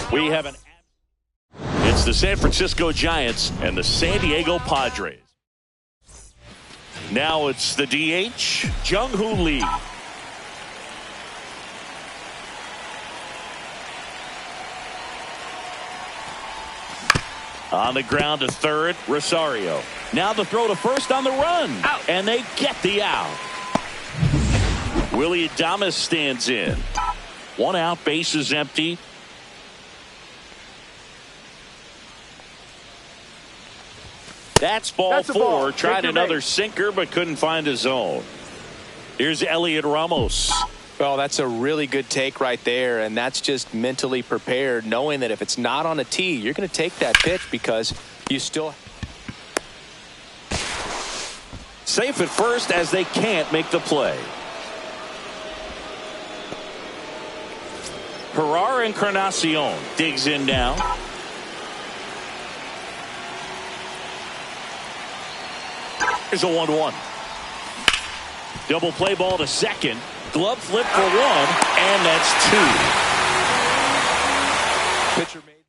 We have it's the San Francisco Giants and the San Diego Padres. Now it's the DH, Jung-Hoo Lee. On the ground to third, Rosario. Now the throw to first on the run. Out. And they get the out. Willy Adames stands in. One out, bases empty. That's ball four. Tried another sinker, but couldn't find his zone. Here's Elliot Ramos. Well, that's a really good take right there, and that's just mentally prepared, knowing that if it's not on a tee, you're going to take that pitch because you still... Safe at first as they can't make the play. Herrera Encarnacion digs in now. Here's a 1-1. Double play ball to second. Glove flip for one, and that's two. Pitcher made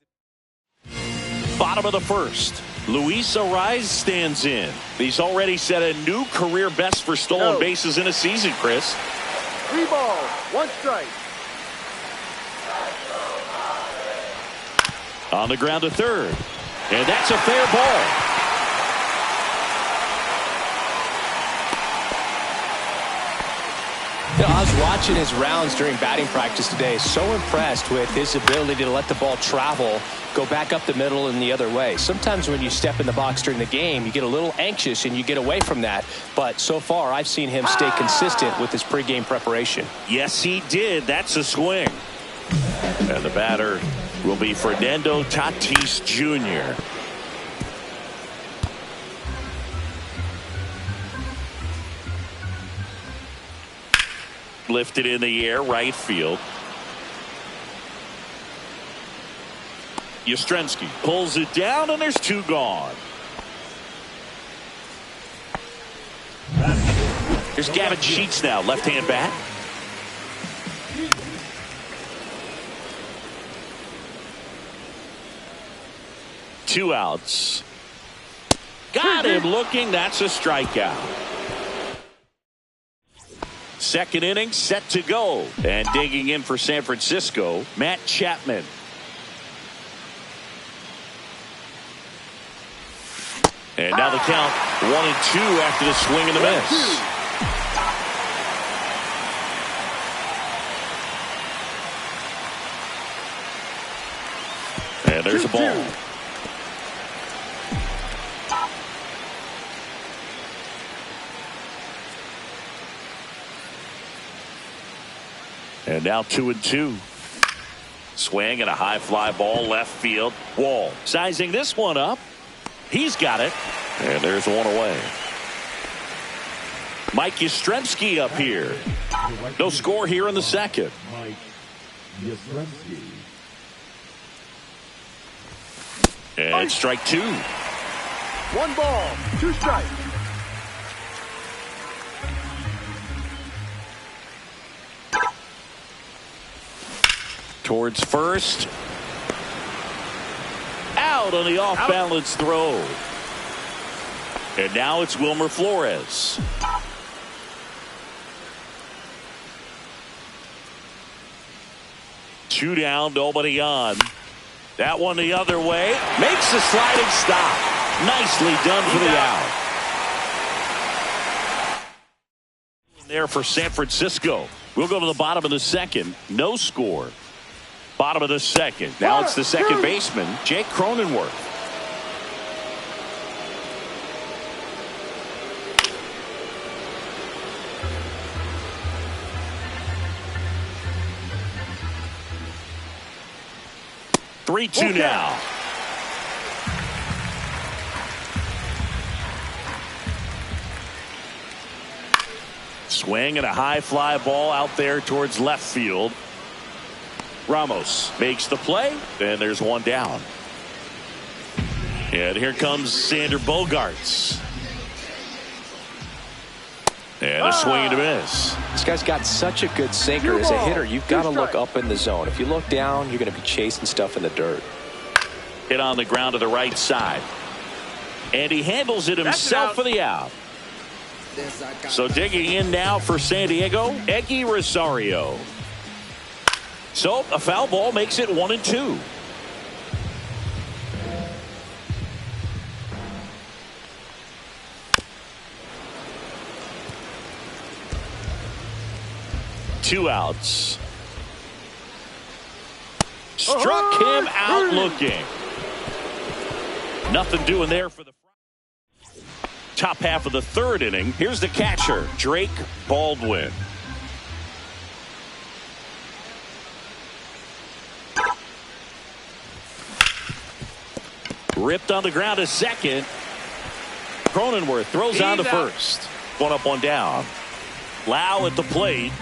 Bottom of the first. Luis Arraez stands in. He's already set a new career best for stolen bases in a season, Chris. 3 balls, 1 strike. On the ground to third. And that's a fair ball. You know, I was watching his rounds during batting practice today. So impressed with his ability to let the ball travel, go back up the middle and the other way. Sometimes when you step in the box during the game, you get a little anxious and you get away from that. But so far, I've seen him stay consistent with his pregame preparation. Yes, he did. That's a swing. And the batter will be Fernando Tatis Jr. Lifted in the air, right field. Yastrzemski pulls it down, and there's 2 gone. Here's Gavin Sheets now, left-hand bat. Two outs. Got him looking. That's a strikeout. Second inning set to go. And digging in for San Francisco, Matt Chapman. And now the count 1-2 after the swing and the miss. And there's a ball. And now 2-2. Swing and a high fly ball left field. Wall sizing this one up. He's got it. And there's one away. Mike Yastrzemski up here. No score here in the second. Mike Yastrzemski. And strike 2. 1 ball, 2 strikes. Towards first. Out on the off-balance throw. And now it's Wilmer Flores. Two down, nobody on. That one the other way. Makes the sliding stop. Nicely done for the out. There for San Francisco. We'll go to the bottom of the second. No score. Bottom of the second. Now it's the second baseman, Jake Cronenworth. Three-two now. Swing and a high fly ball out there towards left field. Ramos makes the play, and there's one down. And here comes Xander Bogaerts. And a swing and a miss. This guy's got such a good sinker. As a hitter, you've got to look up in the zone. If you look down, you're going to be chasing stuff in the dirt. Hit on the ground to the right side. And he handles it himself for the out. So digging in now for San Diego, Eggy Rosario. So a foul ball makes it 1-2. Two outs. Struck him out looking. Nothing doing there for the top half of the third inning. Here's the catcher, Drake Baldwin. Ripped on the ground to second. Cronenworth throws on to first. One up, one down. Lau at the plate.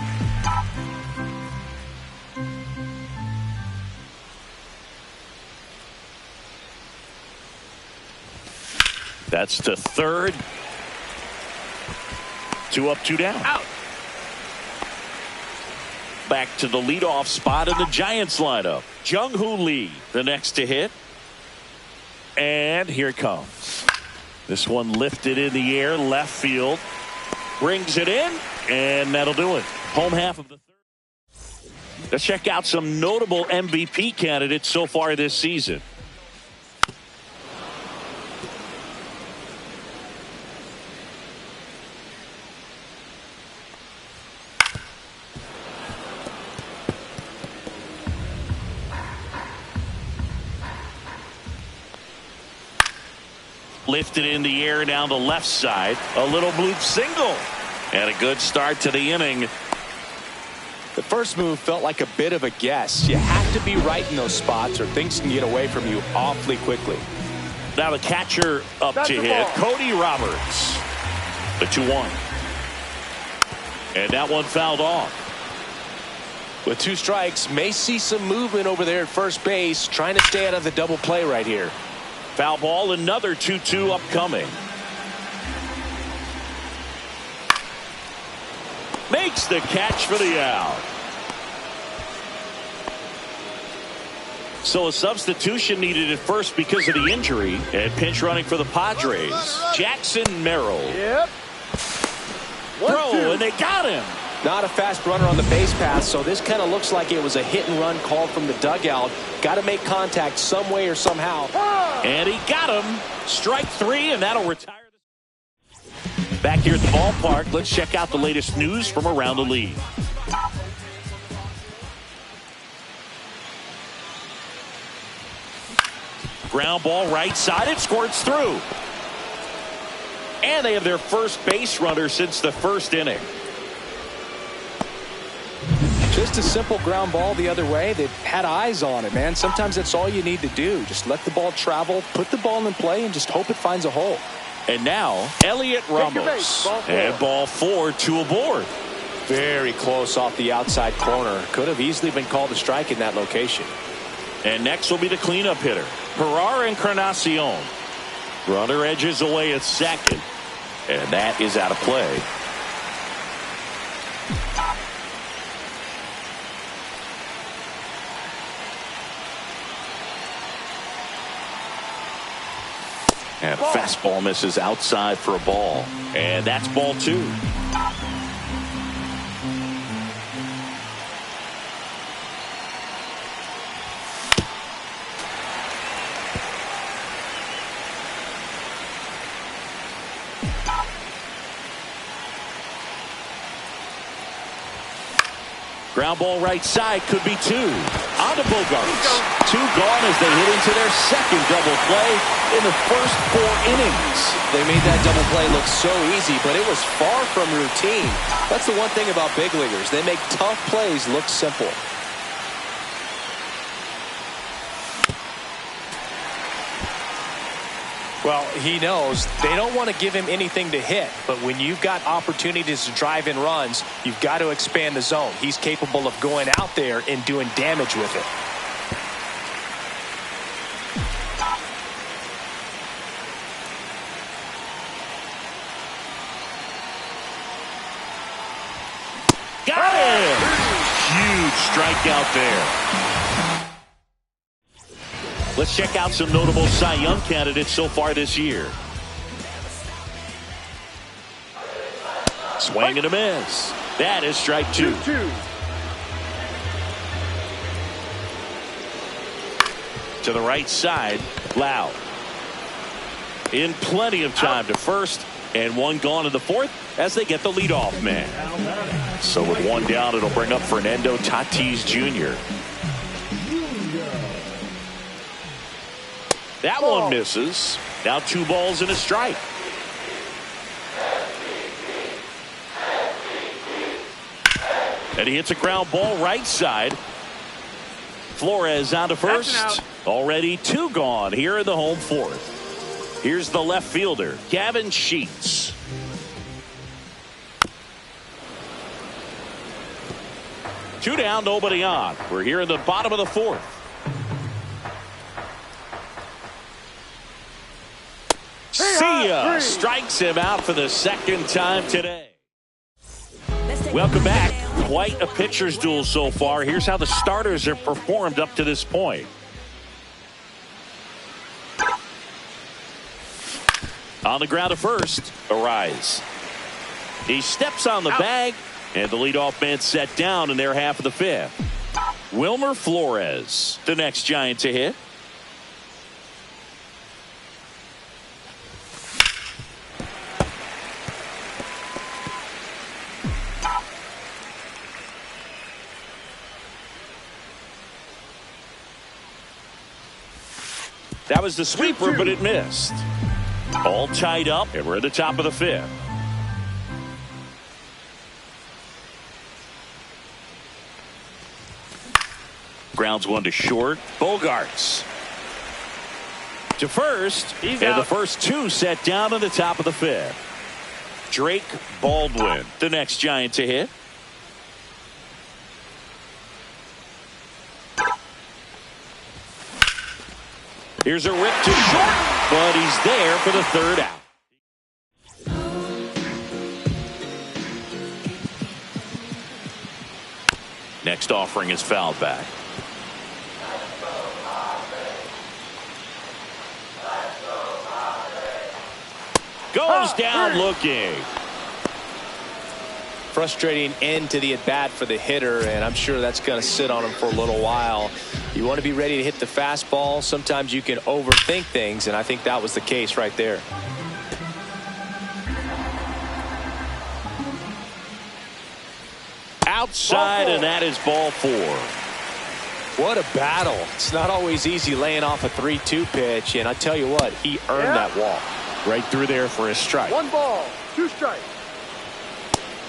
That's to third. Two up, two down. Out. Back to the leadoff spot in the Giants lineup. Jung-Hoo Lee, the next to hit. And here it comes. This one lifted in the air, left field. Brings it in, and that'll do it. Home half of the third. Let's check out some notable MVP candidates so far this season. Lifted in the air down the left side. A little bloop single. And a good start to the inning. The first move felt like a bit of a guess. You have to be right in those spots or things can get away from you awfully quickly. Now the catcher up to hit, Cody Roberts. The 2-1. And that one fouled off. With two strikes, may see some movement over there at first base, trying to stay out of the double play right here. Foul ball, another 2-2 upcoming. Makes the catch for the out. So a substitution needed at first because of the injury. And pinch running for the Padres, Jackson Merrill. Yep. Throw, and they got him. Not a fast runner on the base path, so this kind of looks like it was a hit and run called from the dugout. Got to make contact some way or somehow. And he got him. Strike three, and that'll retire. Back here at the ballpark, let's check out the latest news from around the league. Ground ball right side, it squirts through. And they have their first base runner since the first inning. Just a simple ground ball the other way. They've had eyes on it, man. Sometimes that's all you need to do. Just let the ball travel, put the ball in play, and just hope it finds a hole. And now, Elliot Ramos. And ball four, two aboard. Very close off the outside corner. Could have easily been called a strike in that location. And next will be the cleanup hitter, Jerar Encarnacion. Runner edges away at second. And that is out of play. And fastball misses outside for a ball. And that's ball 2. Ground ball right side, could be 2. On to Bogaerts. 2 gone as they hit into their second double play in the first 4 innings. They made that double play look so easy, but it was far from routine. That's the one thing about big leaguers. They make tough plays look simple. Well, he knows they don't want to give him anything to hit, but when you've got opportunities to drive in runs, you've got to expand the zone. He's capable of going out there and doing damage with it. Got him! Huge strikeout there. Let's check out some notable Cy Young candidates so far this year. Swing and a miss. That is strike 2. 2-2. To the right side, Lau. In plenty of time to first, and 1 gone in the 4th as they get the leadoff man. So with 1 down, it'll bring up Fernando Tatis Jr. That one misses. Now 2 balls and a strike. And he hits a ground ball right side. Flores on to first. Already 2 gone here in the home 4th. Here's the left fielder, Gavin Sheets. Two down, nobody on. We're here in the bottom of the 4th. Sia strikes him out for the 2nd time today. Welcome back. Quite a pitcher's duel so far. Here's how the starters have performed up to this point. On the ground to first, Arise. He steps on the bag, and the leadoff man set down in their half of the 5th. Wilmer Flores, the next Giant to hit. That was the sweeper, but it missed. All tied up, and we're at the top of the 5th. Grounds 1 to short. Bogaerts to first, and the first 2 set down in the top of the 5th. Drake Baldwin, the next Giant to hit. Here's a rip to short, but he's there for the 3rd out. Next offering is fouled back. Goes down looking. Frustrating end to the at-bat for the hitter, and I'm sure that's going to sit on him for a little while. You want to be ready to hit the fastball. Sometimes you can overthink things, and I think that was the case right there. Outside, and that is ball 4. What a battle. It's not always easy laying off a 3-2 pitch, and I tell you what, he earned that walk. Right through there for a strike. 1 ball, 2 strikes.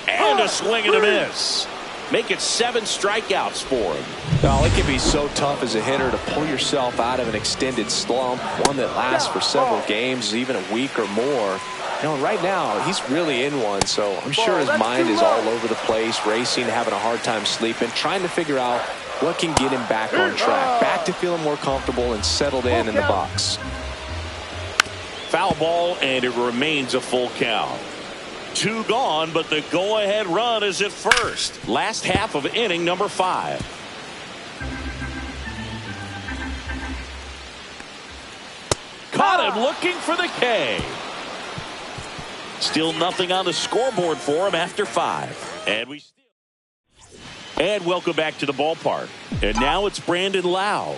And a swing and a miss. Make it 7 strikeouts for him. Well, it can be so tough as a hitter to pull yourself out of an extended slump, one that lasts for several games, even a week or more. You know, right now, he's really in one, so I'm sure his mind is all over the place, racing, having a hard time sleeping, trying to figure out what can get him back on track, back to feeling more comfortable and settled in the box. Foul ball, and it remains a full count. 2 gone, but the go-ahead run is at first. Last half of inning number 5. Caught Got him looking for the K. Still nothing on the scoreboard for him after 5. And welcome back to the ballpark. And now it's Brandon Lowe.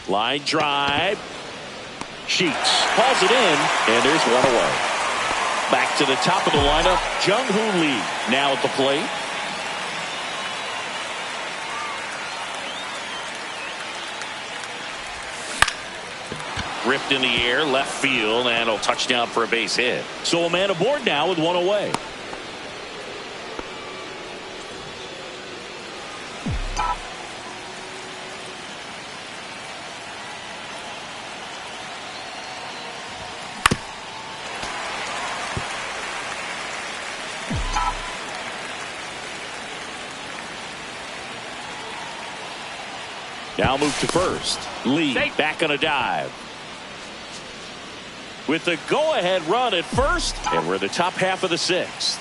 Line drive. Sheets hauls it in, and there's one away. Back to the top of the lineup, Jung-Hoo Lee now at the plate. Ripped in the air, left field, and a touchdown for a base hit. So a man aboard now with one away. Now move to first. Lee back on a dive. With the go-ahead run at first, and we're the top half of the 6th.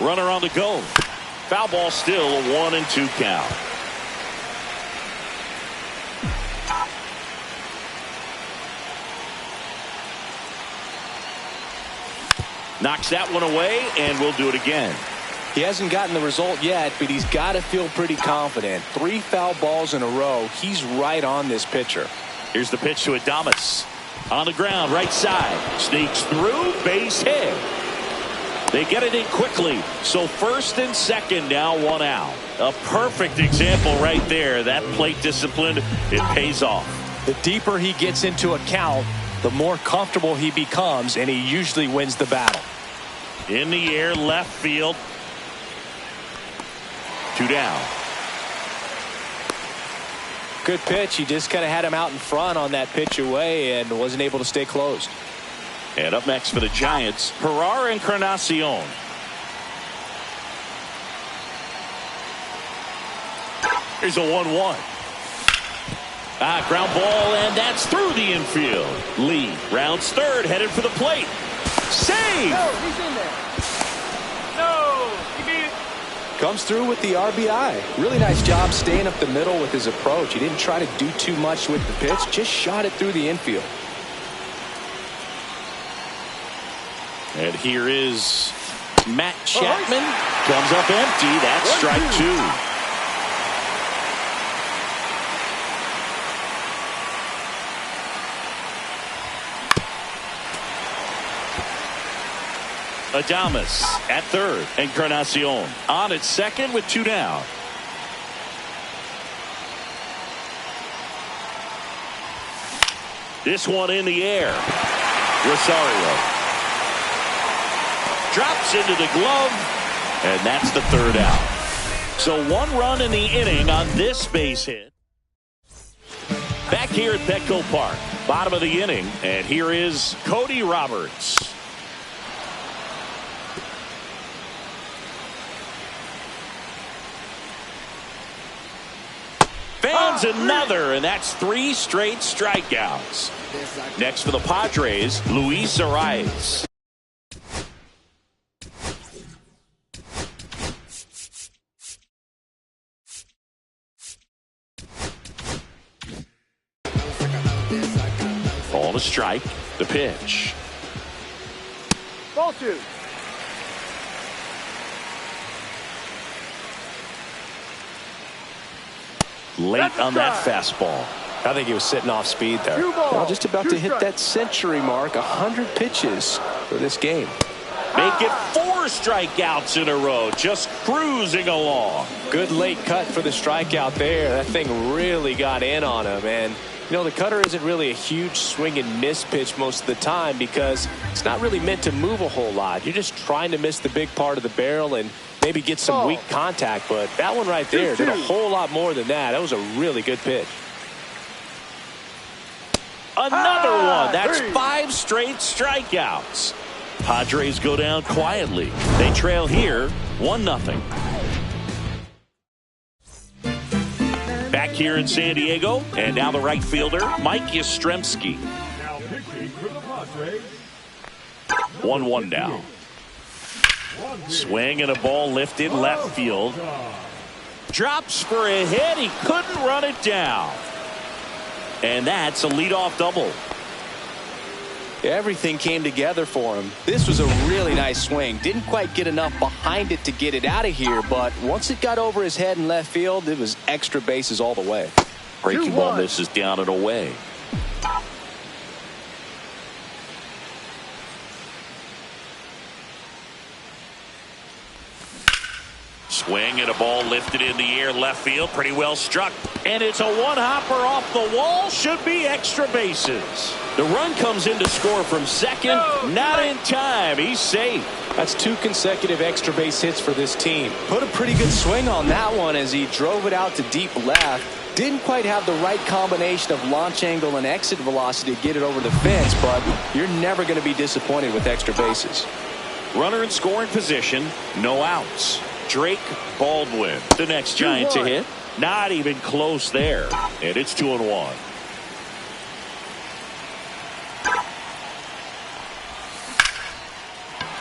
Runner on the go. Foul ball still, a 1-2 count. Knocks that one away, and we'll do it again. He hasn't gotten the result yet, but he's got to feel pretty confident. 3 foul balls in a row. He's right on this pitcher. Here's the pitch to Adames. On the ground, right side. Sneaks through, base hit. They get it in quickly. So first and second, now 1 out. A perfect example right there. That plate discipline, it pays off. The deeper he gets into a count, the more comfortable he becomes, and he usually wins the battle. In the air, left field. 2 down. Good pitch. He just kind of had him out in front on that pitch away and wasn't able to stay closed. And up next for the Giants, Jerar Encarnacion. Here's a 1-1. Ground ball, and that's through the infield. Lee rounds third, headed for the plate. Save! No, he's in there. No, he beat it. Comes through with the RBI. Really nice job staying up the middle with his approach. He didn't try to do too much with the pitch, just shot it through the infield. And here is Matt Chapman. Comes up empty. That's strike 2. Adames at third. Encarnacion on at second with 2 down. This one in the air. Rosario drops into the glove, and that's the 3rd out. So 1 run in the inning on this base hit. Back here at Petco Park, bottom of the inning, and here is Cody Roberts. Fans another, and that's 3 straight strikeouts. Next for the Padres, Luis Arraez. Ball to strike. The pitch. Ball 2. Late on that fastball. I think he was sitting off speed there. Now just about to hit that century mark. 100 pitches for this game. Make it 4 strikeouts in a row. Just cruising along. Good late cut for the strikeout there. That thing really got in on him. And, you know, the cutter isn't really a huge swing and miss pitch most of the time because it's not really meant to move a whole lot. You're just trying to miss the big part of the barrel and maybe get some weak contact. But that one right there did a whole lot more than that. That was a really good pitch. Another one. That's 5 straight strikeouts. Padres go down quietly. They trail here 1-0. Back here in San Diego, and now the right fielder, Mike Yastrzemski. 1-1 now. Swing and a ball lifted left field. Drops for a hit. He couldn't run it down. And that's a leadoff double. Everything came together for him. This was a really nice swing. Didn't quite get enough behind it to get it out of here, but once it got over his head in left field, it was extra bases all the way. Breaking ball misses down and away. Swing and a ball lifted in the air left field. Pretty well struck. And it's a one-hopper off the wall. Should be extra bases. The run comes in to score from second. Not in time. He's safe. That's 2 consecutive extra base hits for this team. Put a pretty good swing on that one as he drove it out to deep left. Didn't quite have the right combination of launch angle and exit velocity to get it over the fence, but you're never going to be disappointed with extra bases. Runner in scoring position. No outs. Drake Baldwin, the next Giant to hit. Not even close there. And it's 2-1.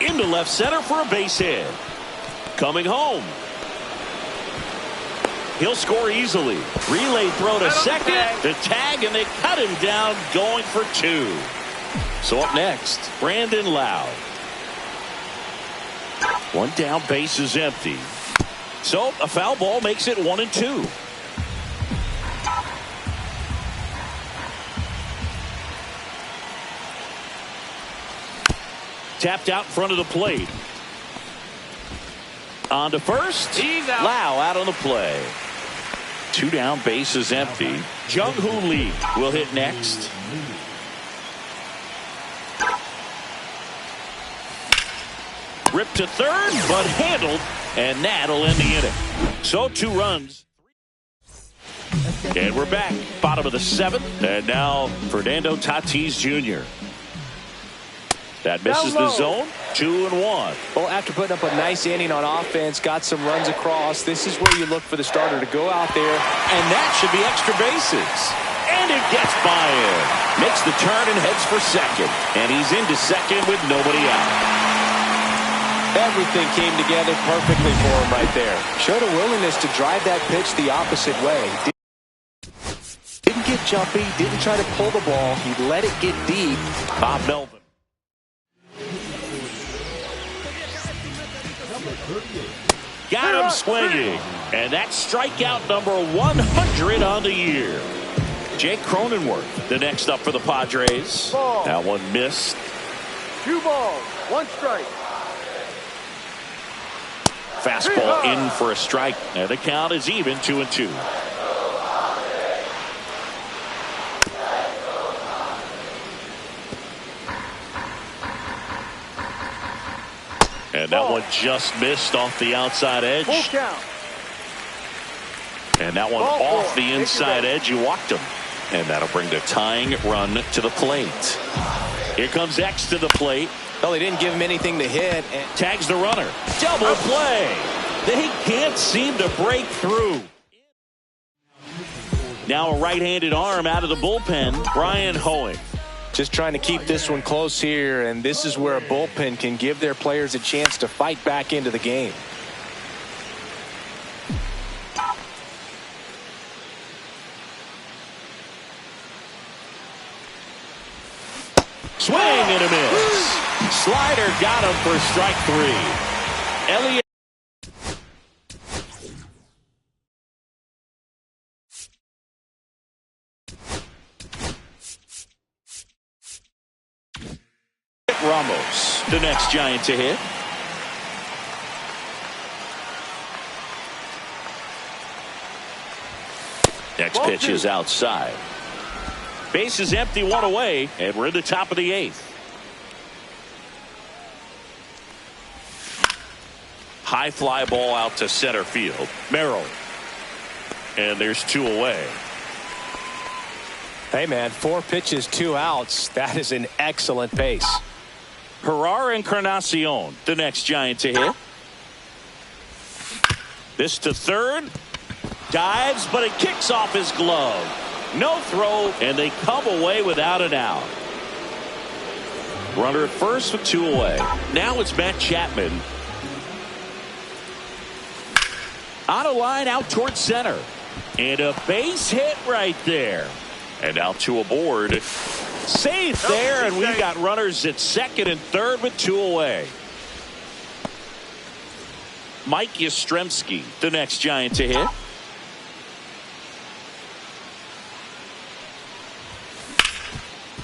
Into left center for a base hit. Coming home. He'll score easily. Relay throw to second. The tag, and they cut him down going for 2. So up next, Brandon Lowe. One down, base is empty. So a foul ball makes it 1-2. Tapped out in front of the plate. On to first. He's out. Lowe out on the play. 2 down, base is empty. Jung Hoo Lee will hit next. Ripped to third, but handled, and that'll end the inning. So 2 runs. And we're back. Bottom of the 7th. And now Fernando Tatis Jr. That misses the zone. 2-1. Well, after putting up a nice inning on offense, got some runs across, this is where you look for the starter to go out there. And that should be extra bases. And it gets by him. Makes the turn and heads for second. And he's into second with nobody out. Everything came together perfectly for him right there. Showed a willingness to drive that pitch the opposite way. Didn't get jumpy, didn't try to pull the ball. He let it get deep. Bob Melvin. Got him swinging. And that's strikeout number 100 on the year. Jake Cronenworth, the next up for the Padres. Ball. That one missed. 2 balls, 1 strike. Fastball in for a strike. And the count is even, 2-2. And that one just missed off the outside edge. Full count. And that one off the inside edge. You walked him. And that'll bring the tying run to the plate. Here comes X to the plate. Well, they didn't give him anything to hit. And tags the runner. Double play. They can't seem to break through. Now a right-handed arm out of the bullpen. Brian Hoeing. Just trying to keep this one close here, and this is where a bullpen can give their players a chance to fight back into the game. Swing and a miss. Slider got him for strike 3. Elliott. Ramos, the next Giant to hit. Next pitch is outside. Base is empty, 1 away, and we're in the top of the 8th. High fly ball out to center field. Merrill. And there's 2 away. Hey, man, 4 pitches, 2 outs. That is an excellent pace. Gerard Encarnacion, the next Giant to hit. This to third. Dives, but it kicks off his glove. No throw, and they come away without an out. Runner at first with 2 away. Now it's Matt Chapman On a line out towards center. And a base hit right there. And now two aboard. Safe there, and we've got runners at second and third with two away. Mike Yastrzemski, the next Giant to hit.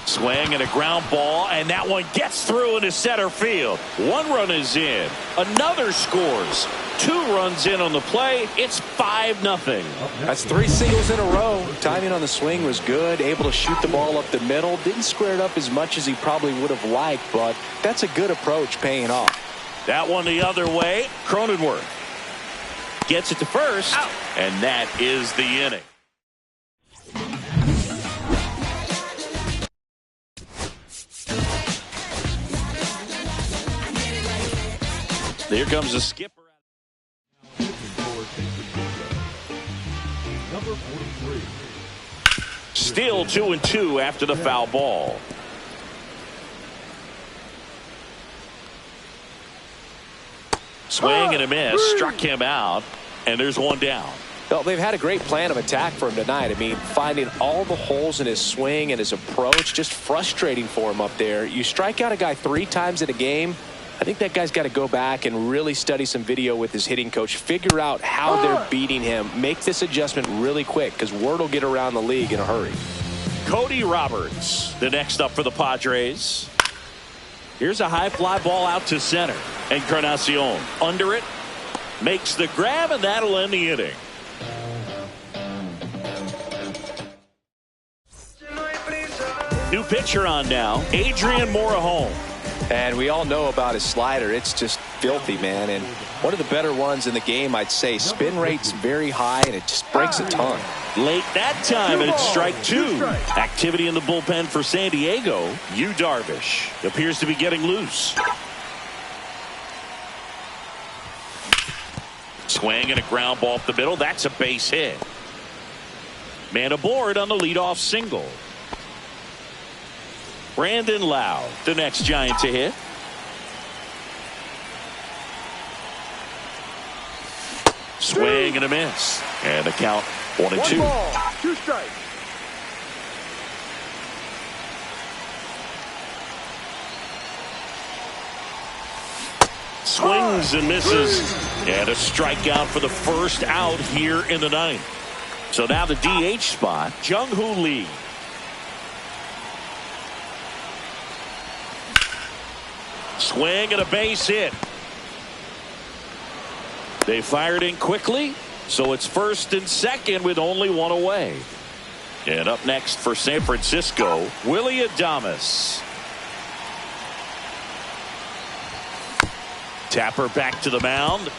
Swing and a ground ball, and that one gets through into center field. One run is in. Another scores. Two runs in on the play. It's 5-0. That's three singles in a row. Timing on the swing was good. Able to shoot the ball up the middle. Didn't square it up as much as he probably would have liked, but that's a good approach paying off. That one the other way. Cronenworth gets it to first, and that is the inning. Here comes the skipper. Number 43. Still 2-2 after the foul ball. Swing and a miss. Struck him out. And there's one down. Well, they've had a great plan of attack for him tonight. I mean, finding all the holes in his swing and his approach, just frustrating for him up there. You strike out a guy 3 times in a game, I think that guy's got to go back and really study some video with his hitting coach, figure out how they're beating him, make this adjustment really quick, because word will get around the league in a hurry. Cody Roberts, the next up for the Padres. Here's a high fly ball out to center. Encarnacion under it, makes the grab, and that'll end the inning. New pitcher on now, Adrian Morejon. And we all know about his slider. It's just filthy, man. And one of the better ones in the game, I'd say. Spin rate's very high, and it just breaks a ton. Late that time, and it's strike 2. Activity in the bullpen for San Diego. Yu Darvish appears to be getting loose. Swing and a ground ball up the middle. That's a base hit. Man aboard on the leadoff single. Brandon Lowe, the next Giant to hit. Swing and a miss. And the count 1-2. 1 ball, 2 strikes. Swings and misses. And a strikeout for the first out here in the ninth. So now the DH spot, Jung-Hoo Lee. Swing and a base hit. They fired in quickly, so it's first and second with only one away. And up next for San Francisco, Willy Adames. Tapper back to the mound.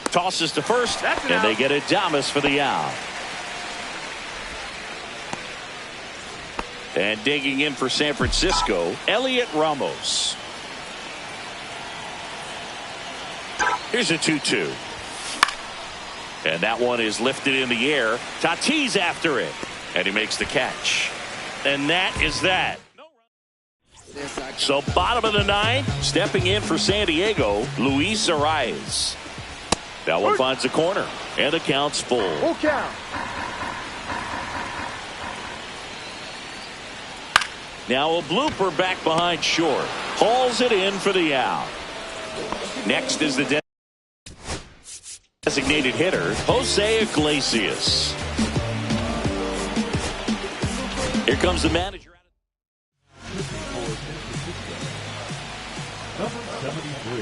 Tosses to first, and they get Adames for the out. And digging in for San Francisco, Elliot Ramos. Here's a 2-2. And that one is lifted in the air. Tatis after it. And he makes the catch. And that is that. So bottom of the ninth, stepping in for San Diego, Luis Arraez. That one finds the corner. And the count's full. Full count. Now a blooper back behind short. Hauls it in for the out. Next is the designated hitter, Jose Iglesias. Here comes the manager. Number 73.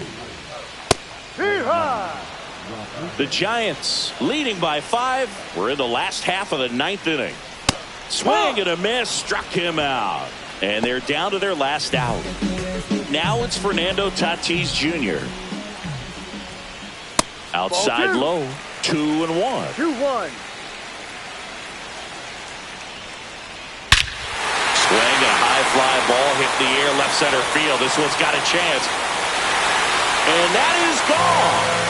Hee-haw! The Giants leading by 5. We're in the last half of the ninth inning. Swing and a miss, struck him out. And they're down to their last out. Now it's Fernando Tatis Jr. Outside low, 2-1. 2-1. Swing and a high fly ball hit the air left center field. This one's got a chance. And that is gone.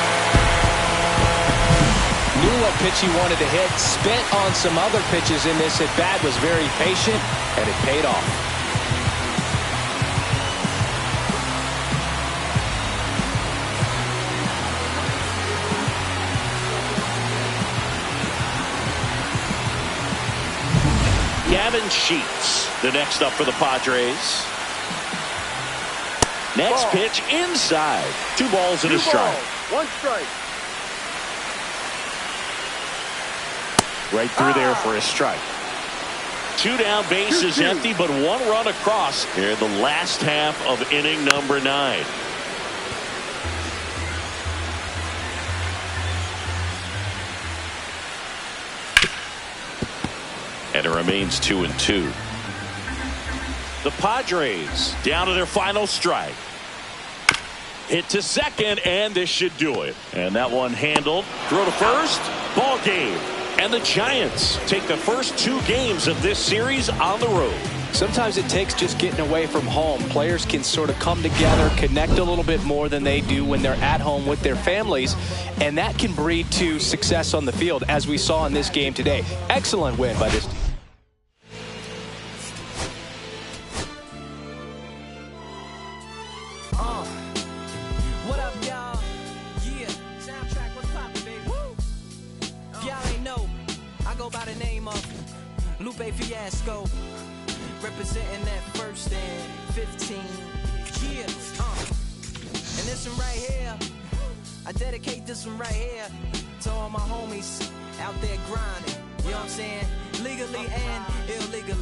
Knew what pitch he wanted to hit. Spent on some other pitches in this at bat. Was very patient, and it paid off. Kevin Sheets, the next up for the Padres. Next pitch inside. 2 balls and a strike. 1 strike. Right through there for a strike. 2 down, bases empty, but 1 run across here the last half of inning number 9. And it remains 2-2. The Padres down to their final strike. Hit to second, and this should do it. And that one handled. Throw to first. Ball game. And the Giants take the first 2 games of this series on the road. Sometimes it takes just getting away from home. Players can sort of come together, connect a little bit more than they do when they're at home with their families, and that can breed to success on the field, as we saw in this game today. Excellent win by this team. What up, y'all? Yeah, soundtrack, what's poppin', baby? Woo! Y'all ain't know, I go by the name of Lupe Fiasco, representing that 1st and 15. Yeah, and this one right here, I dedicate this one right here to all my homies out there grinding. You know what I'm saying? Legally and illegally.